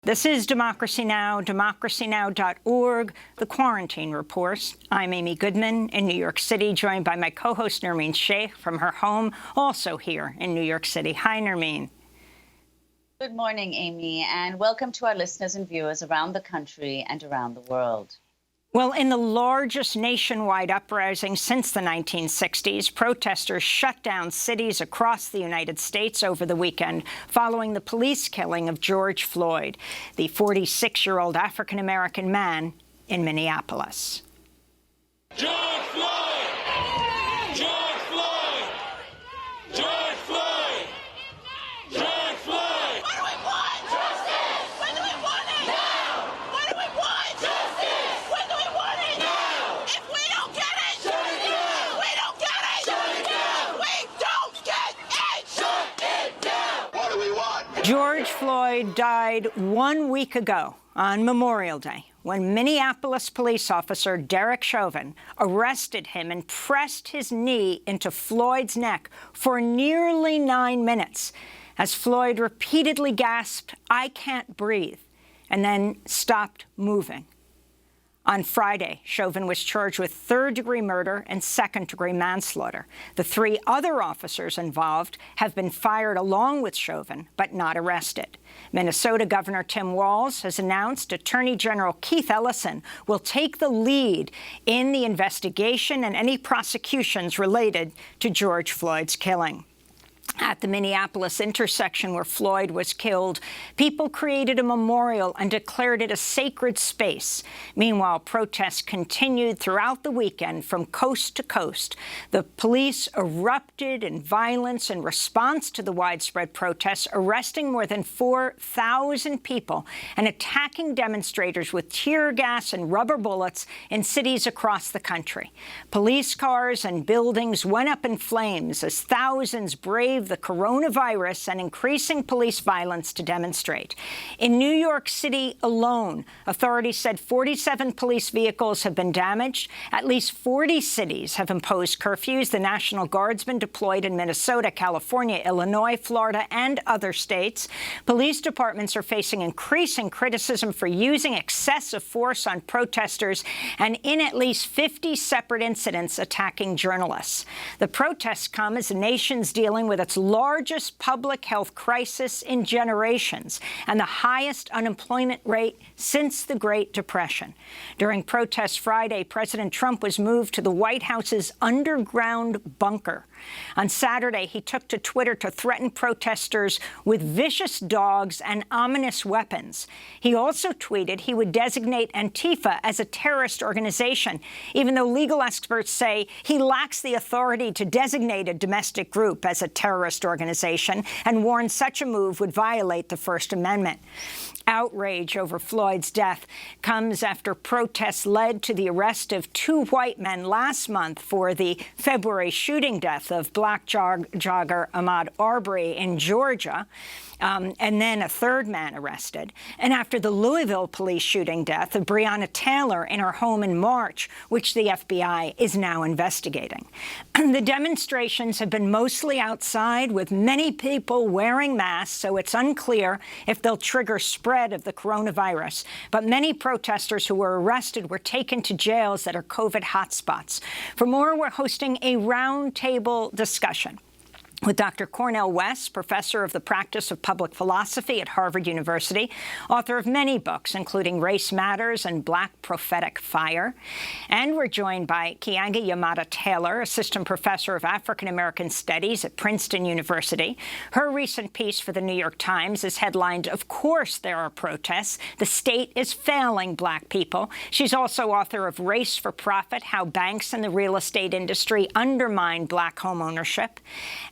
This is Democracy Now!, democracynow.org, The Quarantine Report. I'm Amy Goodman in New York City, joined by my co-host Nermeen Sheikh from her home, also here in New York City. Hi, Nermeen. Good morning, Amy, and welcome to our listeners and viewers around the country and around the world. Well, in the largest nationwide uprising since the 1960s, protesters shut down cities across the United States over the weekend following the police killing of George Floyd, the 46-year-old African-American man in Minneapolis. George Floyd! George Floyd! George Floyd! George Floyd! What do we want? Justice! When do we want it? Now! What do we want? Justice! When do we want it? Now! If we don't get it, Shut it down! we don't get it! Shut it down! We don't get it! Shut it down! What do we want? George Floyd died 1 week ago on Memorial Day, when Minneapolis police officer Derek Chauvin arrested him and pressed his knee into Floyd's neck for nearly 9 minutes, as Floyd repeatedly gasped, "I can't breathe," and then stopped moving. On Friday, Chauvin was charged with third-degree murder and second-degree manslaughter. The 3 other officers involved have been fired along with Chauvin, but not arrested. Minnesota Governor Tim Walz has announced Attorney General Keith Ellison will take the lead in the investigation and any prosecutions related to George Floyd's killing. At the Minneapolis intersection where Floyd was killed, people created a memorial and declared it a sacred space. Meanwhile, protests continued throughout the weekend from coast to coast. The police erupted in violence in response to the widespread protests, arresting more than 4,000 people and attacking demonstrators with tear gas and rubber bullets in cities across the country. Police cars and buildings went up in flames as thousands braved the coronavirus and increasing police violence to demonstrate. In New York City alone, authorities said 47 police vehicles have been damaged. At least 40 cities have imposed curfews. The National Guard's been deployed in Minnesota, California, Illinois, Florida, and other states. Police departments are facing increasing criticism for using excessive force on protesters and in at least 50 separate incidents attacking journalists. The protests come as the nation's dealing with its largest public health crisis in generations and the highest unemployment rate since the Great Depression. During protests Friday, President Trump was moved to the White House's underground bunker. On Saturday, he took to Twitter to threaten protesters with vicious dogs and ominous weapons. He also tweeted he would designate Antifa as a terrorist organization, even though legal experts say he lacks the authority to designate a domestic group as a terrorist organization, and warned such a move would violate the First Amendment. Outrage over Floyd's death comes after protests led to the arrest of 2 white men last month for the February shooting death of black jogger Ahmaud Arbery in Georgia, and then a 3rd man arrested. And after the Louisville police shooting death of Breonna Taylor in her home in March, which the FBI is now investigating. The demonstrations have been mostly outside, with many people wearing masks, so it's unclear if they'll trigger spread of the coronavirus. But many protesters who were arrested were taken to jails that are COVID hotspots. For more, we're hosting a roundtable discussion with Dr. Cornel West, professor of the practice of public philosophy at Harvard University, author of many books, including Race Matters and Black Prophetic Fire. And we're joined by Keeanga-Yamahtta Taylor, assistant professor of African-American Studies at Princeton University. Her recent piece for the New York Times is headlined, "Of Course There Are Protests. The State is Failing Black People." She's also author of Race for Profit: How Banks and the Real Estate Industry Undermine Black Home Ownership.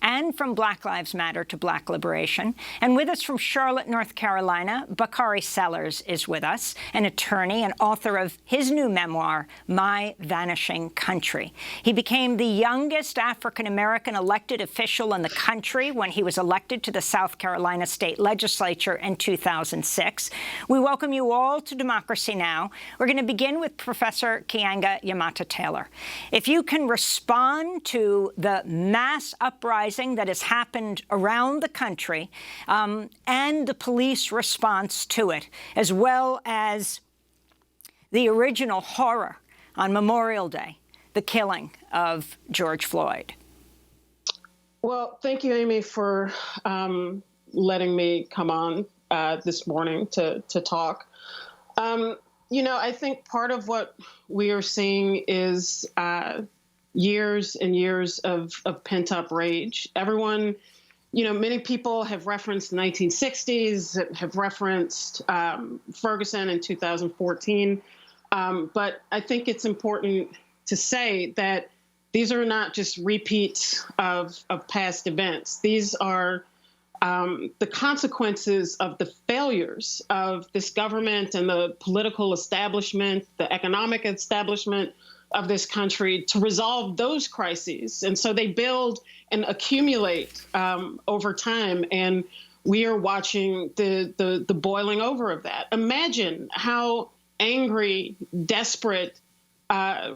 And from Black Lives Matter to Black Liberation. And with us from Charlotte, North Carolina, Bakari Sellers is with us, an attorney and author of his new memoir, My Vanishing Country. He became the youngest African-American elected official in the country when he was elected to the South Carolina State Legislature in 2006. We welcome you all to Democracy Now! We're going to begin with Professor Keeanga-Yamahtta Taylor. If you can respond to the mass uprising killing that has happened around the country and the police response to it, as well as the original horror on Memorial Day, the killing of George Floyd. Well, thank you, Amy, for letting me come on this morning to talk. I think part of what we are seeing is years and years of pent-up rage. Everyone, many people have referenced the 1960s, have referenced Ferguson in 2014. But I think it's important to say that these are not just repeats of past events. These are the consequences of the failures of this government and the political establishment, the economic establishment of this country to resolve those crises. And so they build and accumulate over time. And we are watching the boiling over of that. Imagine how angry, desperate,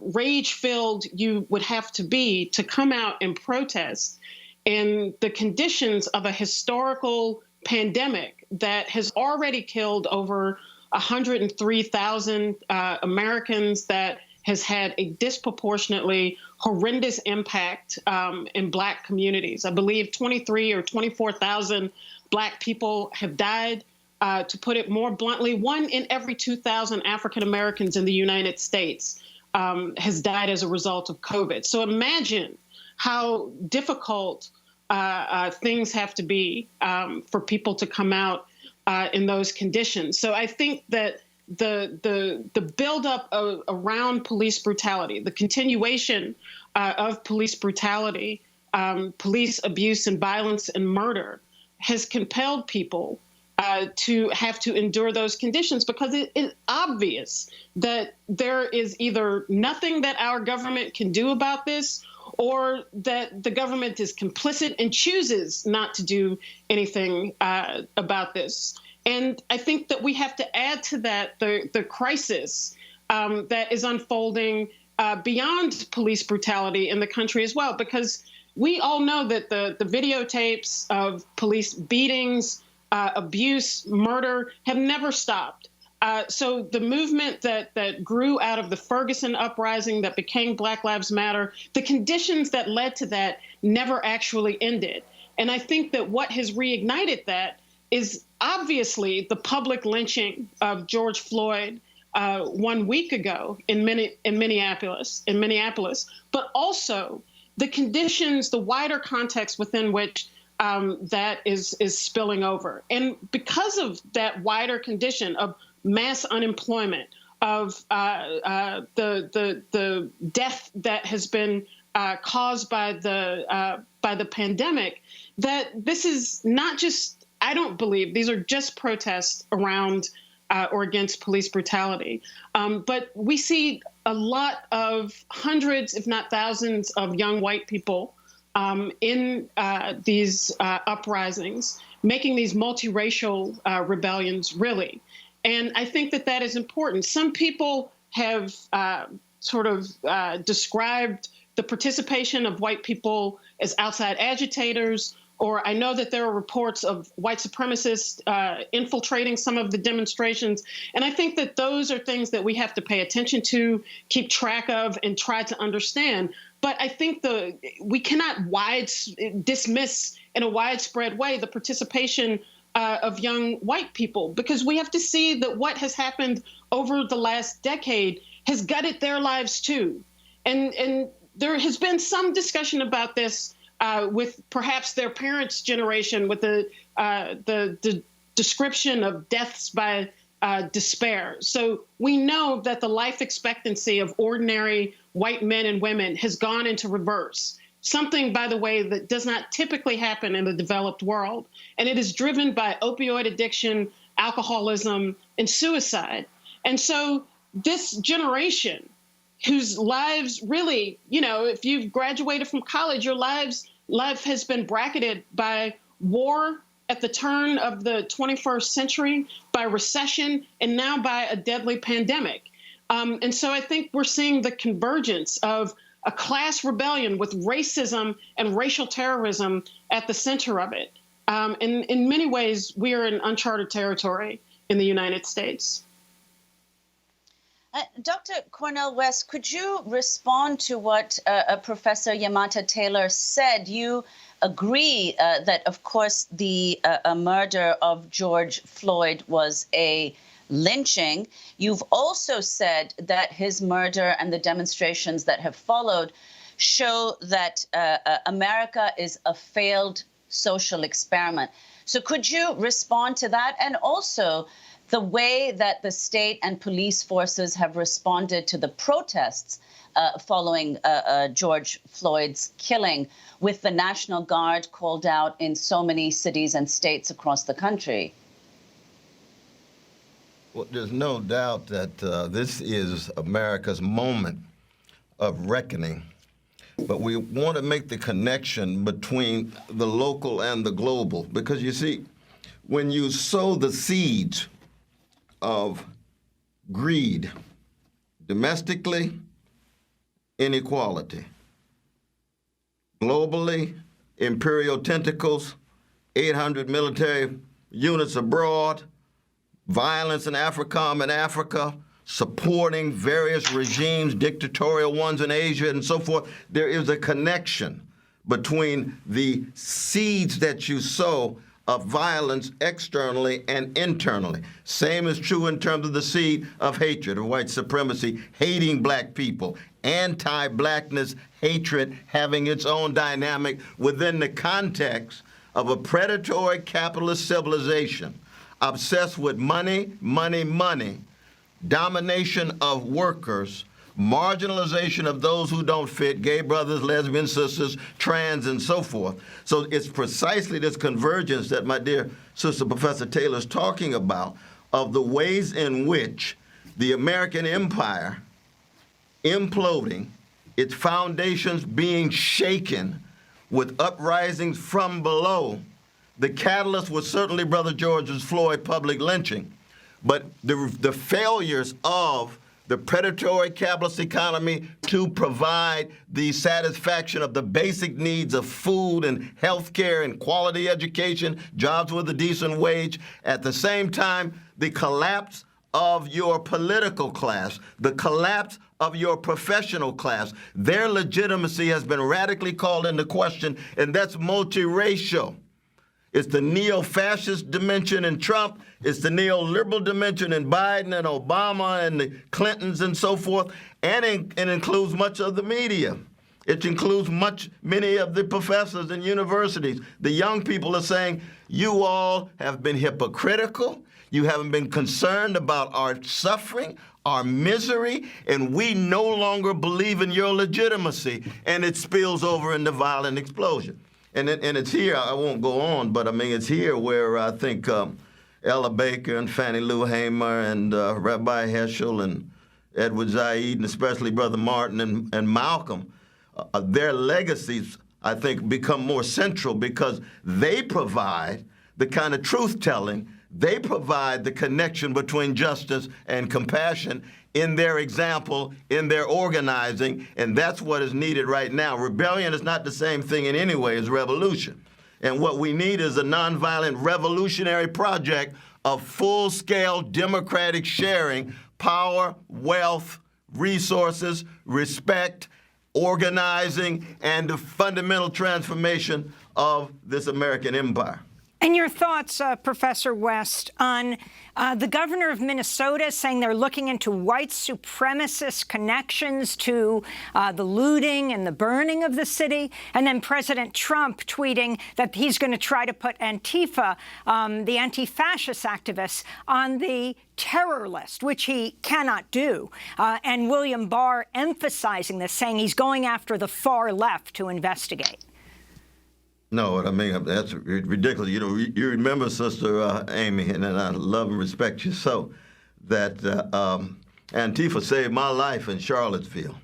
rage-filled you would have to be to come out and protest in the conditions of a historical pandemic that has already killed over 103,000 Americans, that has had a disproportionately horrendous impact in Black communities. I believe 23 or 24,000 Black people have died. To put it more bluntly, 1 in every 2,000 African Americans in the United States has died as a result of COVID. So imagine how difficult things have to be for people to come out in those conditions. So I think that the buildup around police brutality, the continuation of police brutality, police abuse and violence and murder has compelled people to have to endure those conditions, because it is obvious that there is either nothing that our government can do about this, or that the government is complicit and chooses not to do anything about this. And I think that we have to add to that the crisis that is unfolding beyond police brutality in the country as well, because we all know that the videotapes of police beatings, abuse, murder have never stopped. So the movement that grew out of the Ferguson uprising that became Black Lives Matter, the conditions that led to that never actually ended. And I think that what has reignited that is obviously the public lynching of George Floyd 1 week ago in Minneapolis, but also the conditions, the wider context within which that is spilling over. And because of that wider condition of mass unemployment, of the death that has been caused by the pandemic, that this is not just, I don't believe these are just protests around or against police brutality, but we see a lot of hundreds, if not thousands, of young white people in these uprisings, making these multiracial rebellions, really. And I think that that is important. Some people have described the participation of white people as outside agitators, or I know that there are reports of white supremacists infiltrating some of the demonstrations. And I think that those are things that we have to pay attention to, keep track of, and try to understand. But I think we cannot dismiss in a widespread way the participation of young white people, because we have to see that what has happened over the last decade has gutted their lives too. And there has been some discussion about this with perhaps their parents' generation, with the description of deaths by despair. So we know that the life expectancy of ordinary white men and women has gone into reverse. Something, by the way, that does not typically happen in the developed world. And it is driven by opioid addiction, alcoholism, and suicide. And so this generation, whose lives really, if you've graduated from college, your life has been bracketed by war at the turn of the 21st century, by recession, and now by a deadly pandemic. And so I think we're seeing the convergence of a class rebellion with racism and racial terrorism at the center of it. In many ways, we are in uncharted territory in the United States. Dr. Cornel West, could you respond to what Professor Yamahtta Taylor said? You agree that, of course, the murder of George Floyd was a lynching. You've also said that his murder and the demonstrations that have followed show that America is a failed social experiment. So could you respond to that? And also the way that the state and police forces have responded to the protests following George Floyd's killing, with the National Guard called out in so many cities and states across the country. Well, there's no doubt that this is America's moment of reckoning. But we want to make the connection between the local and the global. Because, you see, when you sow the seeds of greed, domestically, inequality, globally, imperial tentacles, 800 military units abroad, violence in AFRICOM and Africa, supporting various regimes, dictatorial ones in Asia and so forth. There is a connection between the seeds that you sow of violence externally and internally. Same is true in terms of the seed of hatred, of white supremacy, hating black people, anti-blackness, hatred having its own dynamic within the context of a predatory capitalist civilization obsessed with money, money, money, domination of workers, marginalization of those who don't fit, gay brothers, lesbian sisters, trans, and so forth. So it's precisely this convergence that my dear sister Professor Taylor is talking about, of the ways in which the American empire imploding, its foundations being shaken with uprisings from below. The catalyst was certainly Brother George Floyd public lynching, but the failures of the predatory capitalist economy to provide the satisfaction of the basic needs of food and health care and quality education, jobs with a decent wage. At the same time, the collapse of your political class, the collapse of your professional class. Their legitimacy has been radically called into question, and that's multiracial. It's the neo-fascist dimension in Trump. It's the neoliberal dimension in Biden and Obama and the Clintons and so forth. And it includes much of the media. It includes many of the professors in universities. The young people are saying, you all have been hypocritical. You haven't been concerned about our suffering, our misery, and we no longer believe in your legitimacy. And it spills over into violent explosion. And it's here, I won't go on, but I mean, it's here where I think Ella Baker and Fannie Lou Hamer and Rabbi Heschel and Edward Said, and especially Brother Martin and Malcolm, their legacies, I think, become more central because they provide the kind of truth-telling, they provide the connection between justice and compassion in their example, in their organizing, and that's what is needed right now. Rebellion is not the same thing in any way as revolution. And what we need is a nonviolent revolutionary project of full-scale democratic sharing, power, wealth, resources, respect, organizing, and the fundamental transformation of this American empire. And your thoughts, Professor West, on the governor of Minnesota saying they're looking into white supremacist connections to the looting and the burning of the city, and then President Trump tweeting that he's going to try to put Antifa, the anti-fascist activists, on the terror list, which he cannot do, and William Barr emphasizing this, saying he's going after the far left to investigate. No, I mean, that's ridiculous. You know, you remember, Sister Amy, and I love and respect you so, that Antifa saved my life in Charlottesville.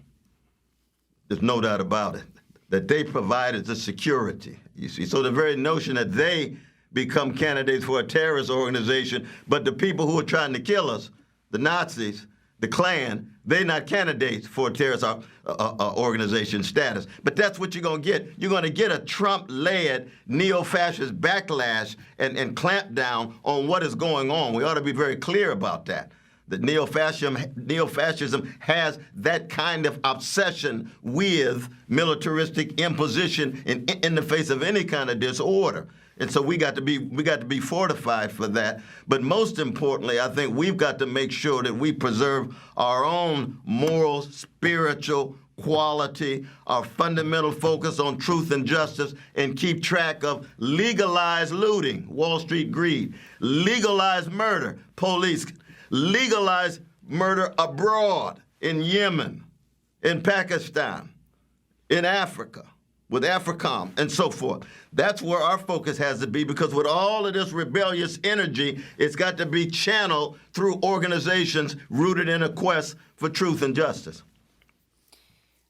There's no doubt about it, that they provided the security, you see. So the very notion that they become candidates for a terrorist organization, but the people who are trying to kill us, the Nazis, the Klan, they're not candidates for a terrorist organization status. But that's what you're going to get. You're going to get a Trump-led neo-fascist backlash and clampdown on what is going on. We ought to be very clear about that. That neo-fascism has that kind of obsession with militaristic imposition in the face of any kind of disorder. And so we got to be fortified for that. But most importantly, I think we've got to make sure that we preserve our own moral, spiritual quality, our fundamental focus on truth and justice, and keep track of legalized looting, Wall Street greed, legalized murder, police, legalized murder abroad in Yemen, in Pakistan, in Africa, with AFRICOM, and so forth. That's where our focus has to be, because with all of this rebellious energy, it's got to be channeled through organizations rooted in a quest for truth and justice.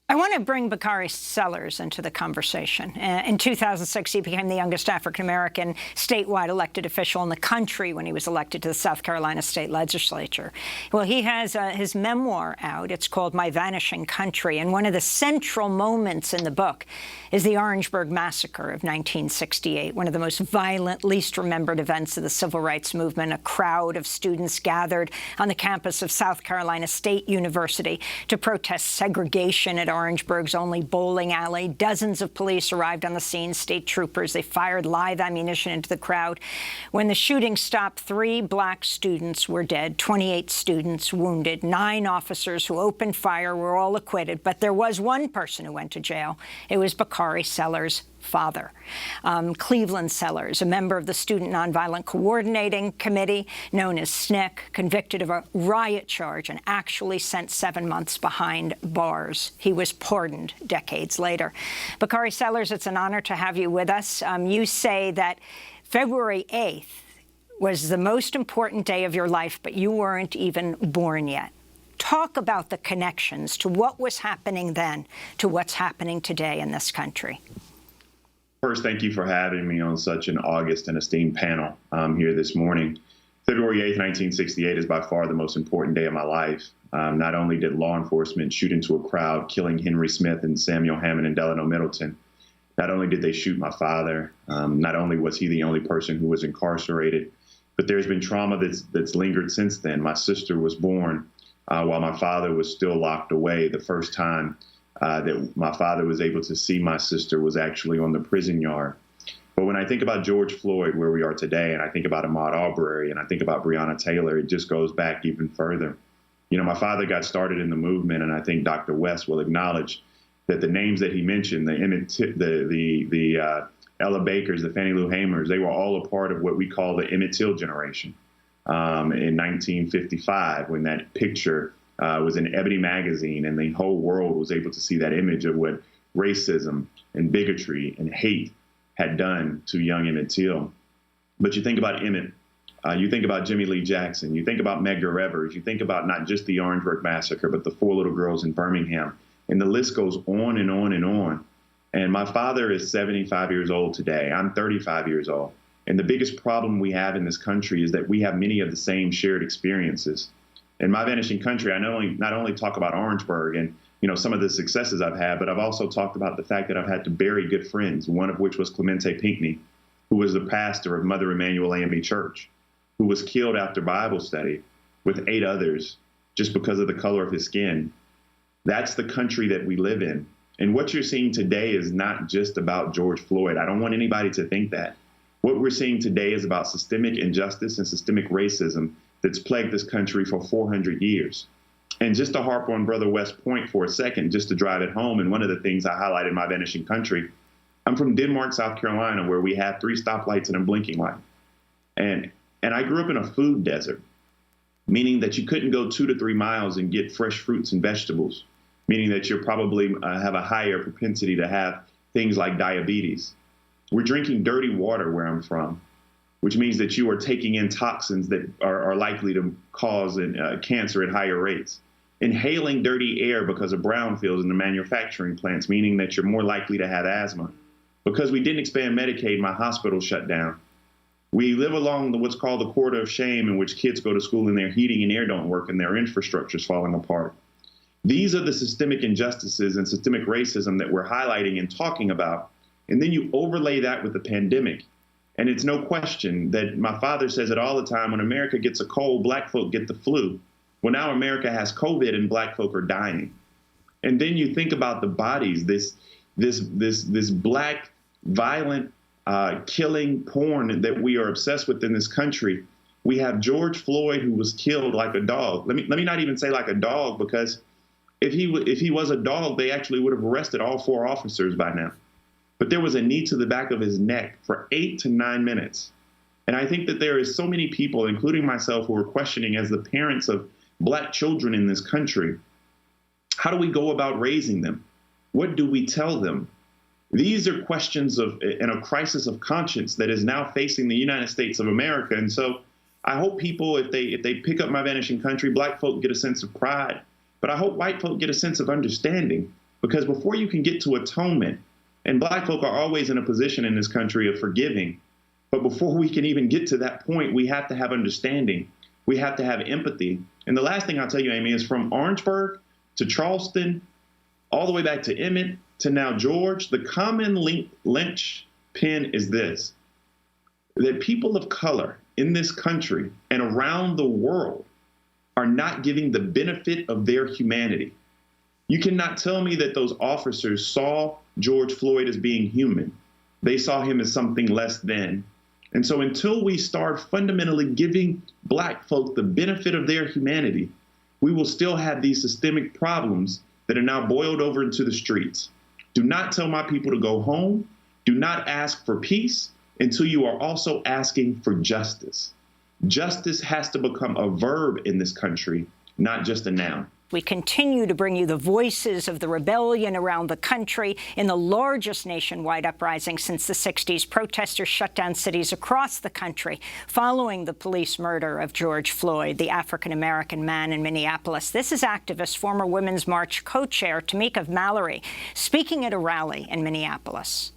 I want to bring Bakari Sellers into the conversation. In 2006, he became the youngest African-American statewide elected official in the country when he was elected to the South Carolina state legislature. Well, he has his memoir out. It's called My Vanishing Country. And one of the central moments in the book is the Orangeburg Massacre of 1968, one of the most violent, least remembered events of the civil rights movement. A crowd of students gathered on the campus of South Carolina State University to protest segregation at Orangeburg's only bowling alley. Dozens of police arrived on the scene, state troopers. They fired live ammunition into the crowd. When the shooting stopped, 3 black students were dead, 28 students wounded. 9 officers who opened fire were all acquitted. But there was one person who went to jail. It was Bakari Sellers' father, Cleveland Sellers, a member of the Student Nonviolent Coordinating Committee, known as SNCC, convicted of a riot charge and actually sent 7 months behind bars. He was pardoned decades later. Bakari Sellers, it's an honor to have you with us. You say that February 8th was the most important day of your life, but you weren't even born yet. Talk about the connections to what was happening then to what's happening today in this country. First, thank you for having me on such an august and esteemed panel here this morning. February 8th, 1968 is by far the most important day of my life. Not only did law enforcement shoot into a crowd, killing Henry Smith and Samuel Hammond and Delano Middleton, not only did they shoot my father, not only was he the only person who was incarcerated, but there's been trauma that's lingered since then. My sister was born while my father was still locked away. The first time that my father was able to see my sister was actually on the prison yard. But when I think about George Floyd, where we are today, and I think about Ahmaud Arbery, and I think about Breonna Taylor, it just goes back even further. You know, my father got started in the movement, and I think Dr. West will acknowledge that the names that he mentioned, the Ella Bakers, the Fannie Lou Hamers, they were all a part of what we call the Emmett Till generation. In 1955, when that picture was in Ebony magazine, and the whole world was able to see that image of what racism and bigotry and hate had done to young Emmett Till. But you think about Emmett, you think about Jimmy Lee Jackson, you think about Medgar Evers, you think about not just the Orangeburg Massacre, but the 4 little girls in Birmingham, and the list goes on and on and on. And my father is 75 years old today. I'm 35 years old. And the biggest problem we have in this country is that we have many of the same shared experiences. In My Vanishing Country, I not only talk about Orangeburg and some of the successes I've had, but I've also talked about the fact that I've had to bury good friends, one of which was Clemente Pinckney, who was the pastor of Mother Emanuel AME Church, who was killed after Bible study with 8 others just because of the color of his skin. That's the country that we live in. And what you're seeing today is not just about George Floyd. I don't want anybody to think that. What we're seeing today is about systemic injustice and systemic racism that's plagued this country for 400 years. And just to harp on Brother West's point for a second, just to drive it home, and one of the things I highlighted in My Vanishing Country, I'm from Denmark, South Carolina, where we have 3 stoplights and a blinking light. And I grew up in a food desert, meaning that you couldn't go 2 to 3 miles and get fresh fruits and vegetables, meaning that you probably have a higher propensity to have things like diabetes. We're drinking dirty water where I'm from, which means that you are taking in toxins that are likely to cause cancer at higher rates. Inhaling dirty air because of brownfields in the manufacturing plants, meaning that you're more likely to have asthma. Because we didn't expand Medicaid, my hospital shut down. We live along what's called the corridor of shame, in which kids go to school and their heating and air don't work and their infrastructure is falling apart. These are the systemic injustices and systemic racism that we're highlighting and talking about. And then you overlay that with the pandemic. And it's no question that my father says it all the time: when America gets a cold, black folk get the flu. Well, now America has COVID and black folk are dying. And then you think about the bodies, this black violent killing porn that we are obsessed with in this country. We have George Floyd, who was killed like a dog. Let me not even say like a dog, because if he was a dog, they actually would have arrested all 4 officers by now. But there was a knee to the back of his neck for 8 to 9 minutes. And I think that there is so many people, including myself, who are questioning, as the parents of black children in this country, how do we go about raising them? What do we tell them? These are questions and a crisis of conscience that is now facing the United States of America. And so I hope people, if they pick up My Vanishing Country, black folk get a sense of pride, but I hope white folk get a sense of understanding, because before you can get to atonement, and black folk are always in a position in this country of forgiving, but before we can even get to that point, we have to have understanding. We have to have empathy. And the last thing I'll tell you, Amy, is from Orangeburg to Charleston, all the way back to Emmett, to now George, the common linchpin is this: that people of color in this country and around the world are not giving the benefit of their humanity. You cannot tell me that those officers saw George Floyd as being human. They saw him as something less than. And so until we start fundamentally giving black folk the benefit of their humanity, we will still have these systemic problems that are now boiled over into the streets. Do not tell my people to go home. Do not ask for peace until you are also asking for justice. Justice has to become a verb in this country, not just a noun. We continue to bring you the voices of the rebellion around the country. In the largest nationwide uprising since the 60s, protesters shut down cities across the country following the police murder of George Floyd, the African-American man in Minneapolis. This is activist, former Women's March co-chair Tamika Mallory, speaking at a rally in Minneapolis.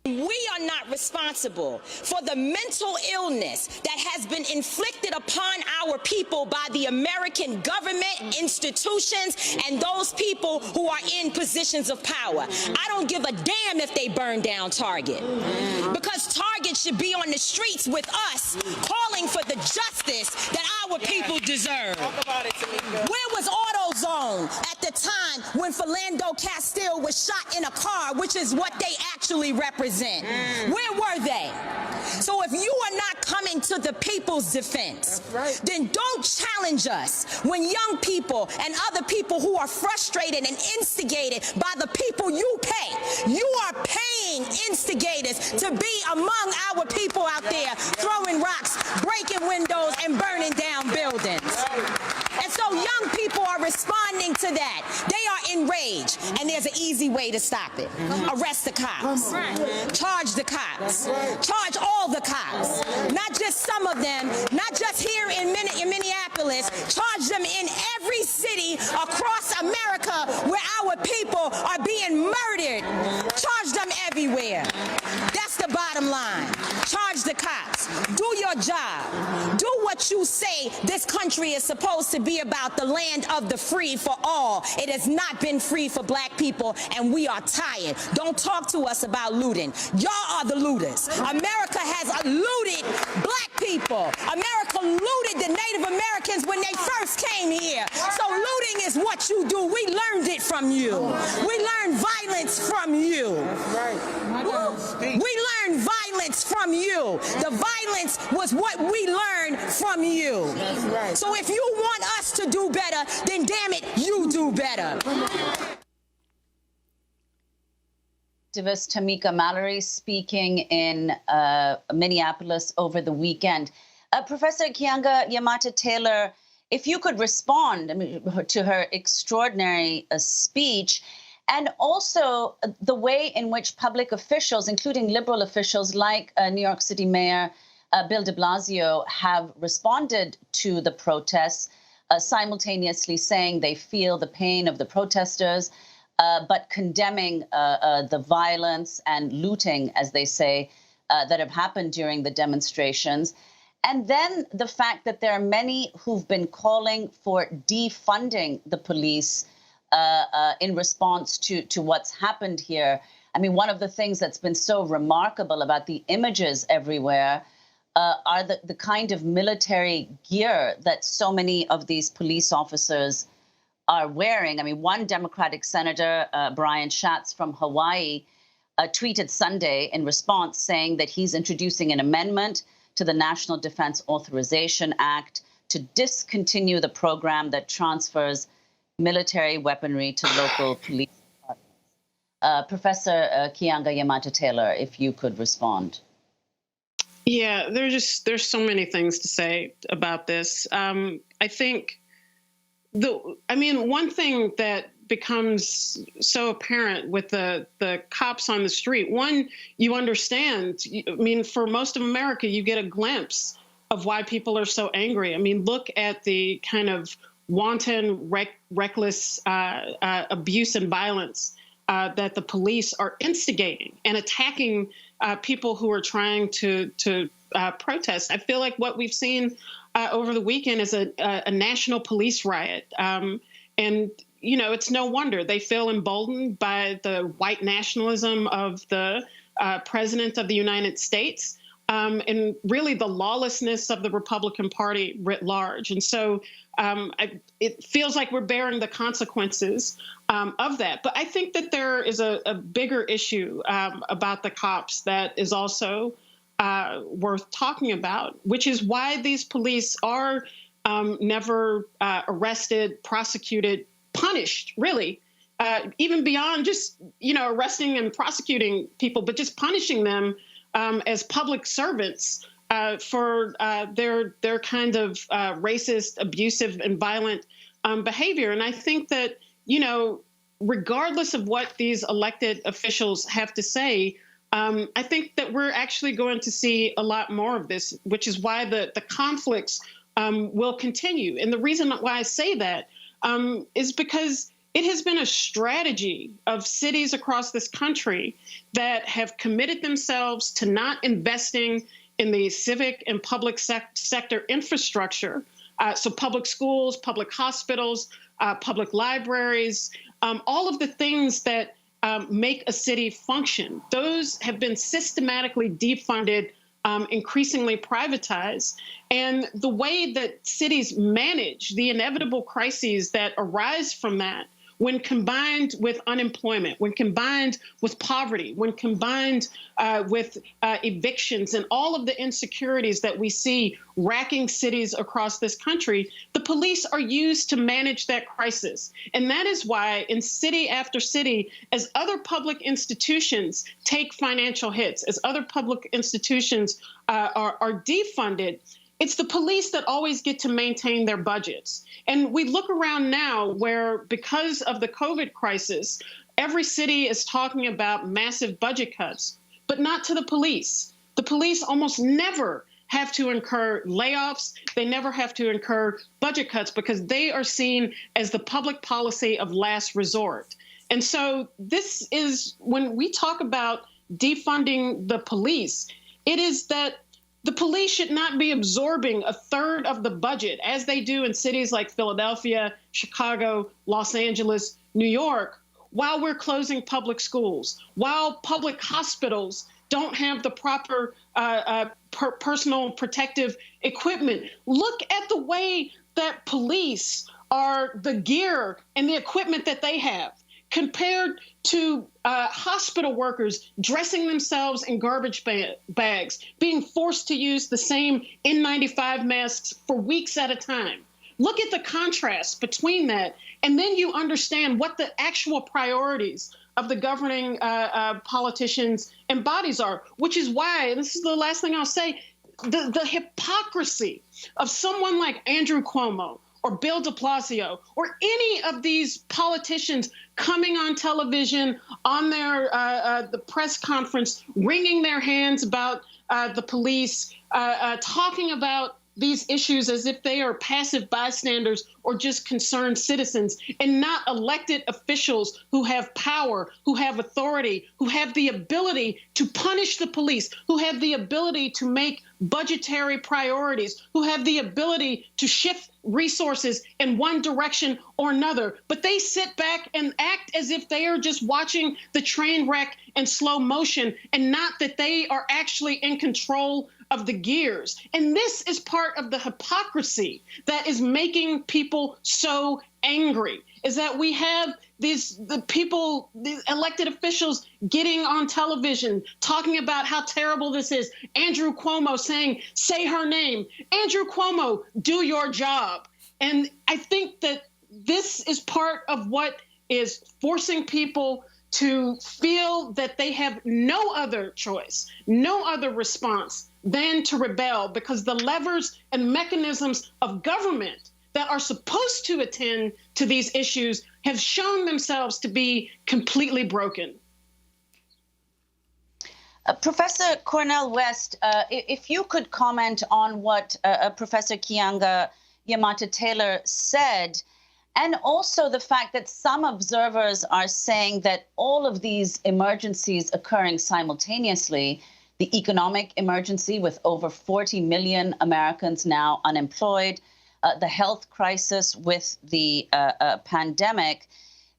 We are not responsible for the mental illness that has been inflicted upon our people by the American government, institutions, and those people who are in positions of power. I don't give a damn if they burn down Target, because Target should be on the streets with us, calling for the justice that our people deserve. Talk about it, Tamika. Where was AutoZone at the time when Philando Castile was shot in a car, which is what they actually represent? Where were they? So if you are not coming to the people's defense, then don't challenge us when young people and other people who are frustrated and instigated by the people you pay. You are paying instigators to be among our people out there throwing rocks, breaking windows, and burning down buildings. And so young people are responding to that. They are enraged, and there's an easy way to stop it. Arrest the cops. Charge the cops. Charge all the cops. Not just some of them, not just here in Minneapolis. Charge them in every city across America where our people are being murdered. Charge them everywhere. That's the bottom line. Charge the cops. Do your job. Do what you say this country is supposed to be about, the land of the free for all. It has not been free for black people, and we are tired. Don't talk to us about looting. Y'all are the looters. America has looted black people. America looted the Native Americans when they first came here. So looting is what you do. We learned it from you. We learned violence from you. We learned violence from you. The violence was what we learned from you. So if you want us to do better, then damn it, you do better. Activist Tamika Mallory speaking in Minneapolis over the weekend. Professor Keeanga-Yamahtta Taylor, if you could respond to her extraordinary speech, and also the way in which public officials, including liberal officials like New York City Mayor Bill de Blasio, have responded to the protests, simultaneously saying they feel the pain of the protesters, but condemning the violence and looting, as they say, that have happened during the demonstrations. And then the fact that there are many who've been calling for defunding the police in response to what's happened here. I mean, one of the things that's been so remarkable about the images everywhere are the kind of military gear that so many of these police officers are wearing. I mean, one Democratic Senator, Brian Schatz from Hawaii, tweeted Sunday in response saying that he's introducing an amendment to the National Defense Authorization Act to discontinue the program that transfers military weaponry to local police departments. Professor Keeanga-Yamahtta Taylor, if you could respond. Yeah, there's so many things to say about this. I think one thing that becomes so apparent with the cops on the street, one, you understand, I mean, for most of America, you get a glimpse of why people are so angry. I mean, look at the kind of wanton, reckless abuse and violence that the police are instigating and attacking people who are trying to protest. I feel like what we've seen over the weekend is a national police riot. And, you know, it's no wonder they feel emboldened by the white nationalism of the president of the United States and really the lawlessness of the Republican Party writ large. And so it feels like we're bearing the consequences of that. But I think that there is a bigger issue about the cops that is also worth talking about, which is why these police are never arrested, prosecuted, punished, really, even beyond just, you know, arresting and prosecuting people, but just punishing them as public servants for their kind of racist, abusive, and violent behavior. And I think that, you know, regardless of what these elected officials have to say, I think that we're actually going to see a lot more of this, which is why the conflicts will continue. And the reason why I say that is because it has been a strategy of cities across this country that have committed themselves to not investing in the civic and public sector infrastructure. So public schools, public hospitals, public libraries, all of the things that make a city function. Those have been systematically defunded, increasingly privatized. And the way that cities manage the inevitable crises that arise from that, when combined with unemployment, when combined with poverty, when combined with evictions and all of the insecurities that we see racking cities across this country, the police are used to manage that crisis. And that is why in city after city, as other public institutions take financial hits, as other public institutions are defunded, it's the police that always get to maintain their budgets. And we look around now where, because of the COVID crisis, every city is talking about massive budget cuts, but not to the police. The police almost never have to incur layoffs. They never have to incur budget cuts because they are seen as the public policy of last resort. And so this is, when we talk about defunding the police, it is that the police should not be absorbing a third of the budget, as they do in cities like Philadelphia, Chicago, Los Angeles, New York, while we're closing public schools, while public hospitals don't have the proper personal protective equipment. Look at the way that police are, the gear and the equipment that they have, compared to hospital workers dressing themselves in garbage bags, being forced to use the same N95 masks for weeks at a time. Look at the contrast between that, and then you understand what the actual priorities of the governing politicians and bodies are, which is why, and this is the last thing I'll say, the hypocrisy of someone like Andrew Cuomo or Bill de Blasio, or any of these politicians coming on television, on their the press conference, wringing their hands about the police, talking about these issues as if they are passive bystanders or just concerned citizens, and not elected officials who have power, who have authority, who have the ability to punish the police, who have the ability to make budgetary priorities, who have the ability to shift resources in one direction or another. But they sit back and act as if they are just watching the train wreck in slow motion, and not that they are actually in control of the gears. And this is part of the hypocrisy that is making people so angry, is that we have these elected officials getting on television talking about how terrible this is. Andrew Cuomo saying, say her name. Andrew Cuomo, do your job. And I think that this is part of what is forcing people to feel that they have no other choice, no other response than to rebel, because the levers and mechanisms of government that are supposed to attend to these issues have shown themselves to be completely broken. Professor Cornel West, if you could comment on what Professor Keeanga-Yamahtta Taylor said, and also the fact that some observers are saying that all of these emergencies occurring simultaneously, the economic emergency with over 40 million Americans now unemployed, the health crisis with the pandemic,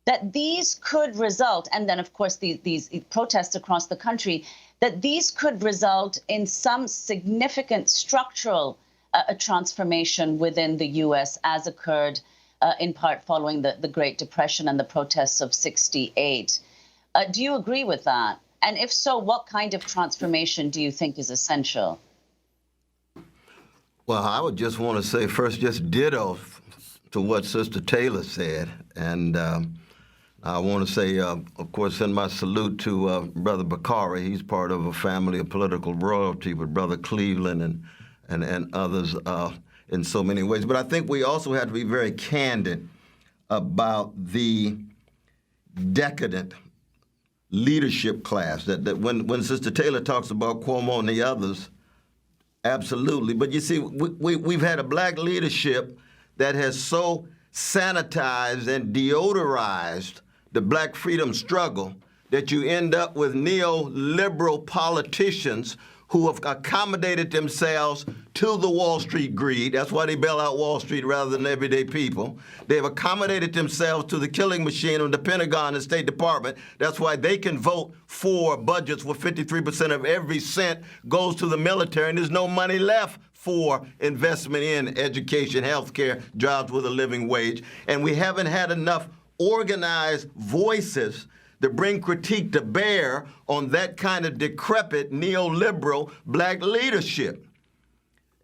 that these could result, and then, of course, these protests across the country, that these could result in some significant structural transformation within the U.S., as occurred in part following the Great Depression and the protests of '68. Do you agree with that? And if so, what kind of transformation do you think is essential? Well, I would just want to say first, just ditto to what Sister Taylor said. And I want to say, of course, send my salute to Brother Bakari. He's part of a family of political royalty with Brother Cleveland and others in so many ways. But I think we also have to be very candid about the decadent leadership class. That when Sister Taylor talks about Cuomo and the others, absolutely. But you see, we've had a black leadership that has so sanitized and deodorized the black freedom struggle that you end up with neoliberal politicians who have accommodated themselves to the Wall Street greed. That's why they bail out Wall Street rather than everyday people. They've accommodated themselves to the killing machine of the Pentagon and State Department. That's why they can vote for budgets where 53% of every cent goes to the military, and there's no money left for investment in education, healthcare, jobs with a living wage. And we haven't had enough organized voices to bring critique to bear on that kind of decrepit neoliberal black leadership.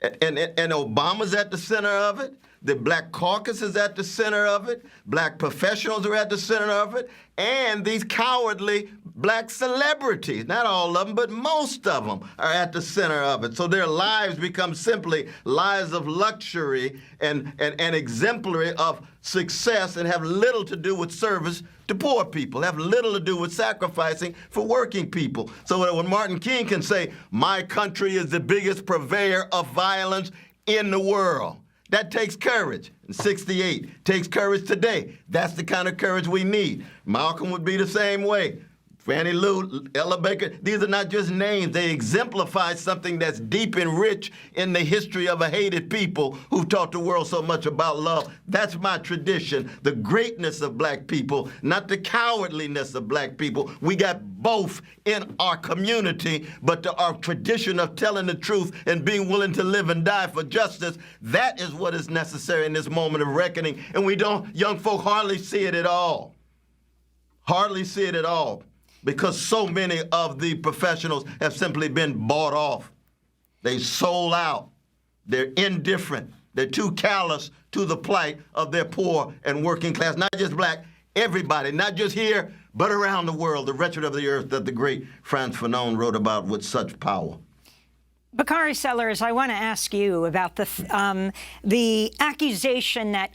And Obama's at the center of it. The Black Caucus is at the center of it. Black professionals are at the center of it. And these cowardly black celebrities, not all of them, but most of them are at the center of it. So their lives become simply lives of luxury and exemplary of success, and have little to do with service to poor people, have little to do with sacrificing for working people. So that when Martin King can say, my country is the biggest purveyor of violence in the world, that takes courage. In '68, takes courage today. That's the kind of courage we need. Malcolm would be the same way. Fannie Lou, Ella Baker, these are not just names. They exemplify something that's deep and rich in the history of a hated people who've taught the world so much about love. That's my tradition, the greatness of black people, not the cowardliness of black people. We got both in our community, but our tradition of telling the truth and being willing to live and die for justice, that is what is necessary in this moment of reckoning. And young folk hardly see it at all. Hardly see it at all. Because so many of the professionals have simply been bought off. They sold out. They're indifferent. They're too callous to the plight of their poor and working class, not just black, everybody, not just here, but around the world, the wretched of the earth that the great Frantz Fanon wrote about with such power. Bakari Sellers, I want to ask you about the accusation that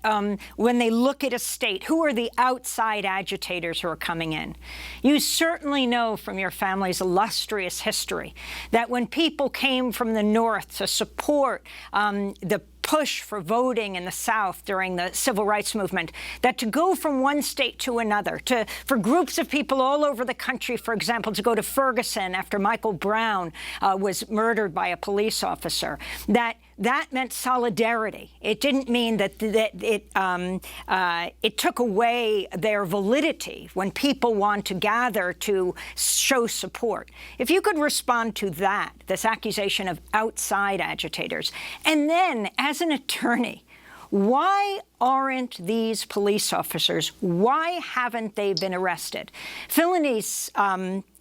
when they look at a state, who are the outside agitators who are coming in? You certainly know from your family's illustrious history that when people came from the North to support the push for voting in the South during the civil rights movement, that to go from one state to another, for groups of people all over the country, for example, to go to Ferguson after Michael Brown was murdered by a police officer, that meant solidarity. It didn't mean that it took away their validity when people want to gather to show support. If you could respond to that, this accusation of outside agitators, and then as an attorney, why aren't these police officers, why haven't they been arrested? Philonise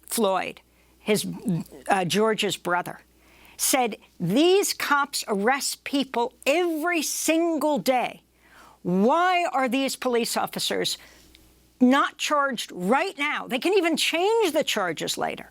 Floyd, George's brother, said these cops arrest people every single day. Why are these police officers not charged right now? They can even change the charges later.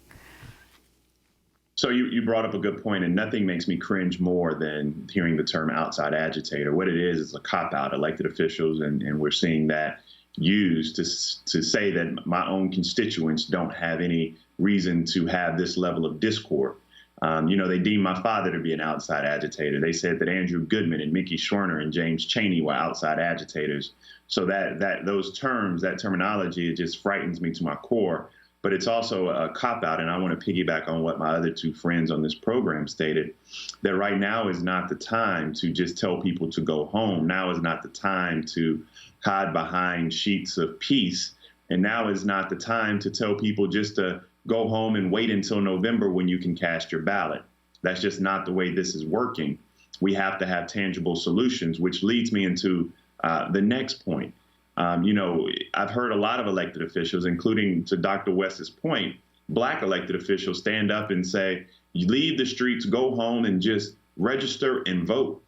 So you brought up a good point, and nothing makes me cringe more than hearing the term outside agitator. What it is a cop-out. Elected officials, and we're seeing that used to say that my own constituents don't have any reason to have this level of discord. They deemed my father to be an outside agitator. They said that Andrew Goodman and Mickey Schwerner and James Chaney were outside agitators. So those terms, that terminology, it just frightens me to my core. But it's also a cop-out, and I want to piggyback on what my other two friends on this program stated, that right now is not the time to just tell people to go home. Now is not the time to hide behind sheets of peace, and now is not the time to tell people just to go home and wait until November when you can cast your ballot. That's just not the way this is working. We have to have tangible solutions, which leads me into the next point. I've heard a lot of elected officials, including to Dr. West's point, Black elected officials stand up and say, you leave the streets, go home and just register and vote.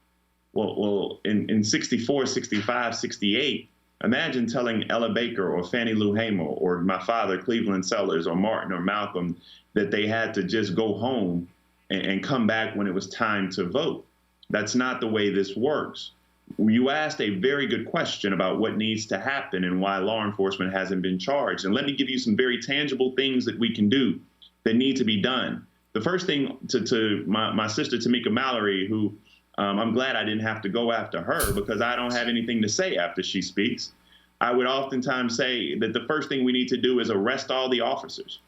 Well, in 64, 65, 68, imagine telling Ella Baker or Fannie Lou Hamer or my father, Cleveland Sellers, or Martin or Malcolm, that they had to just go home and come back when it was time to vote. That's not the way this works. You asked a very good question about what needs to happen and why law enforcement hasn't been charged. And let me give you some very tangible things that we can do that need to be done. The first thing to my sister, Tamika Mallory, who I'm glad I didn't have to go after her because I don't have anything to say after she speaks. I would oftentimes say that the first thing we need to do is arrest all the officers.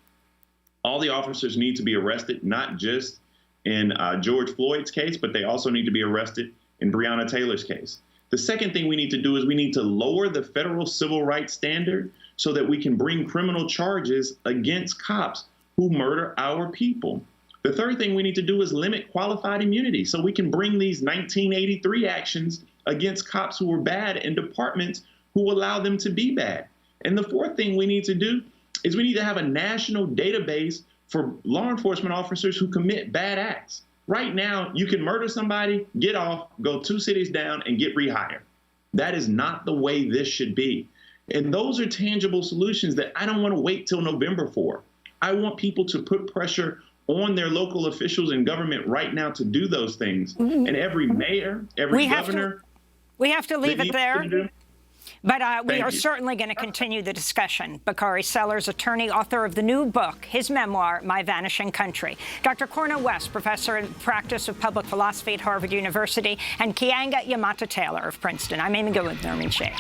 All the officers need to be arrested, not just in George Floyd's case, but they also need to be arrested in Breonna Taylor's case. The second thing we need to do is we need to lower the federal civil rights standard so that we can bring criminal charges against cops who murder our people. The third thing we need to do is limit qualified immunity so we can bring these 1983 actions against cops who were bad in departments who allow them to be bad. And the fourth thing we need to do is we need to have a national database for law enforcement officers who commit bad acts. Right now, you can murder somebody, get off, go 2 cities down, and get rehired. That is not the way this should be. And those are tangible solutions that I don't want to wait till November for. I want people to put pressure on their local officials and government right now to do those things. And every mayor, every governor. We have to leave it there. But we are certainly going to continue the discussion. Bakari Sellers, attorney, author of the new book, his memoir, My Vanishing Country. Dr. Cornel West, professor in practice of public philosophy at Harvard University, and Keeanga-Yamahtta Taylor of Princeton. I'm Amy Goodwin, Norman Shea.